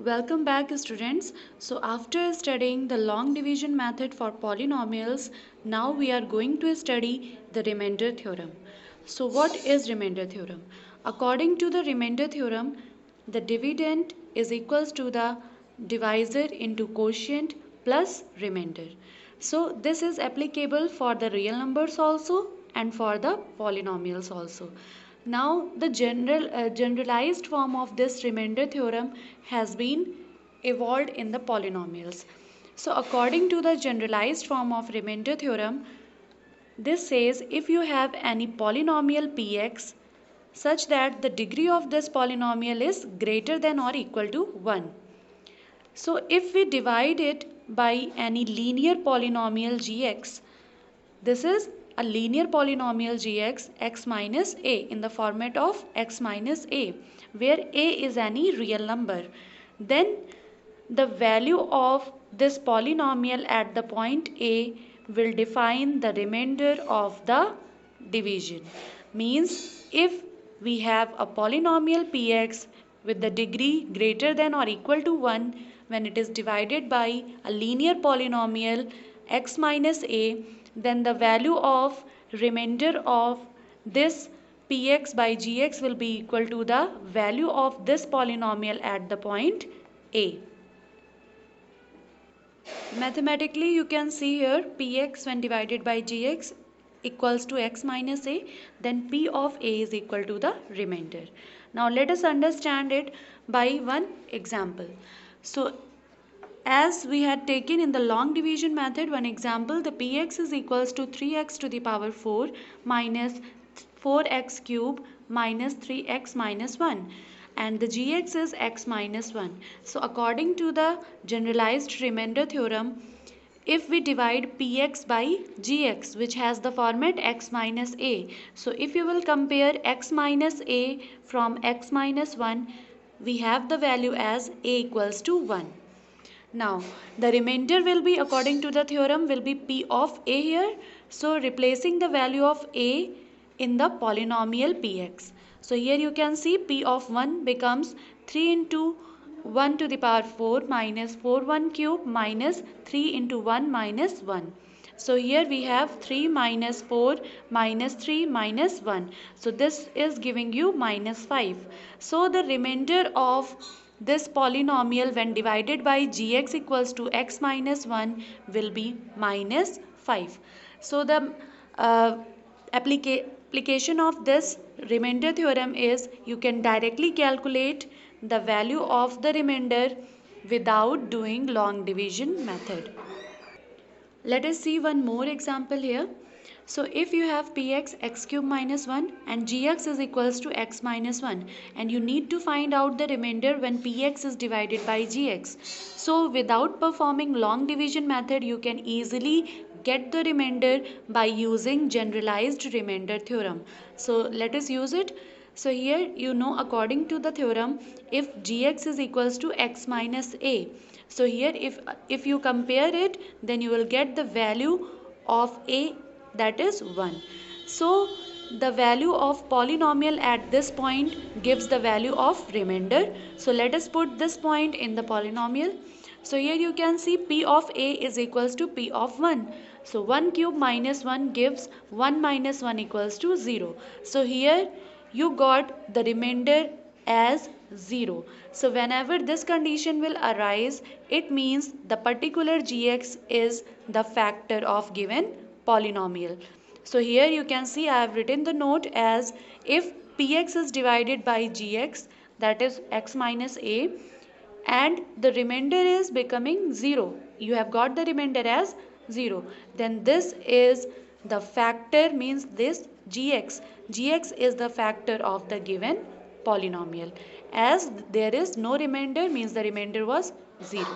Welcome back students. So after studying the long division method for polynomials, now we are going to study the remainder theorem. So what is remainder theorem? According to the remainder theorem, the dividend is equals to the divisor into quotient plus remainder. So this is applicable for the real numbers also and for the polynomials also. Now the generalized form of this remainder theorem has been evolved in the polynomials. So according to the generalized form of remainder theorem, this says if you have any polynomial px such that the degree of this polynomial is greater than or equal to 1. So if we divide it by any linear polynomial gx, this is a linear polynomial gx x minus a in the format of x minus a, where a is any real number. Then the value of this polynomial at the point a will define the remainder of the division. Means if we have a polynomial px with the degree greater than or equal to 1, when it is divided by a linear polynomial x minus a, then the value of remainder of this px by gx will be equal to the value of this polynomial at the point a. Mathematically you can see here px when divided by gx equals to x minus a, then p of a is equal to the remainder. Now let us understand it by one example. So as we had taken in the long division method one example, the px is equals to 3x to the power 4 minus 4x cube minus 3x minus 1, and the gx is x minus 1. So according to the generalized remainder theorem, if we divide px by gx, which has the format x minus a, so if you will compare x minus a from x minus 1, we have the value as a equals to 1. Now the remainder will be, according to the theorem, will be p of a here. So replacing the value of a in the polynomial px. So here you can see p of 1 becomes 3 into 1 to the power 4 minus 4 1 cube minus 3 into 1 minus 1. So here we have 3 minus 4 minus 3 minus 1. So this is giving you minus 5. So the remainder of this polynomial when divided by gx equals to x minus 1 will be minus 5. So the application of this remainder theorem is you can directly calculate the value of the remainder without doing long division method. Let us see one more example here. So if you have px x cube minus 1 and gx is equals to x minus 1, and you need to find out the remainder when px is divided by gx. So without performing long division method you can easily get the remainder by using generalized remainder theorem. So let us use it. So here you know according to the theorem, if gx is equals to x minus a, so here if you compare it, then you will get the value of a, that is 1. So the value of polynomial at this point gives the value of remainder. So let us put this point in the polynomial. So here you can see p of a is equals to p of 1. So 1 cube minus 1 gives 1 minus 1 equals to 0. So here you got the remainder as 0. So whenever this condition will arise, it means the particular gx is the factor of given polynomial. So here you can see I have written the note as if px is divided by gx, that is x minus a, and the remainder is becoming 0. You have got the remainder as 0. Then this is the factor, means this gx. Gx is the factor of the given polynomial. As there is no remainder, means the remainder was 0.